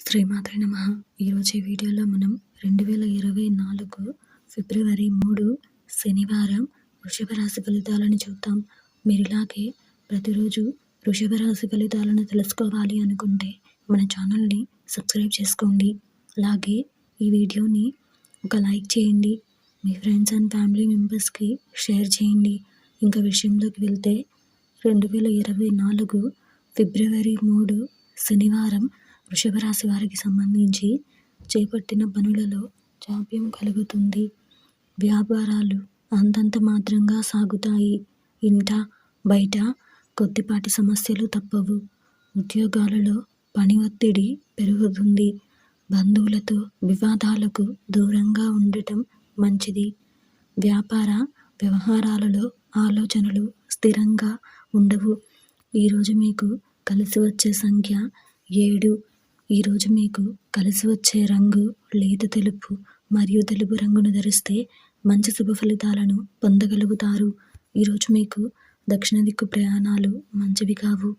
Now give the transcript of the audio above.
శ్రీమాత్రే నమః. ఈరోజు ఈ వీడియోలో మనం 2024 ఫిబ్రవరి 3 శనివారం వృషభ రాశి ఫలితాలను చూద్దాం. మీరు ఇలాగే ప్రతిరోజు వృషభ రాశి ఫలితాలను తెలుసుకోవాలి అనుకుంటే మన ఛానల్ని సబ్స్క్రైబ్ చేసుకోండి. అలాగే ఈ వీడియోని ఒక లైక్ చేయండి. మీ ఫ్రెండ్స్ అండ్ ఫ్యామిలీ మెంబర్స్కి షేర్ చేయండి. ఇంకా విషయంలోకి వెళ్తే 2024 ఫిబ్రవరి 3 శనివారం వృషభ రాశి వారికి సంబంధించి చేపట్టిన పనులలో జాప్యం కలుగుతుంది. వ్యాపారాలు అంతంత మాత్రంగా సాగుతాయి. ఇంట బయట కొద్దిపాటి సమస్యలు తప్పవు. ఉద్యోగాలలో పని ఒత్తిడి పెరుగుతుంది. బంధువులతో వివాదాలకు దూరంగా ఉండటం మంచిది. వ్యాపార వ్యవహారాలలో ఆలోచనలు స్థిరంగా ఉండవు. ఈరోజు మీకు కలిసి వచ్చే సంఖ్య 7. ఈరోజు మీకు కలిసి వచ్చే రంగు లేత తెలుపు మరియు తెలుపు రంగును ధరిస్తే మంచి శుభ ఫలితాలను పొందగలుగుతారు. ఈరోజు మీకు దక్షిణ దిక్కు ప్రయాణాలు మంచివి కావు.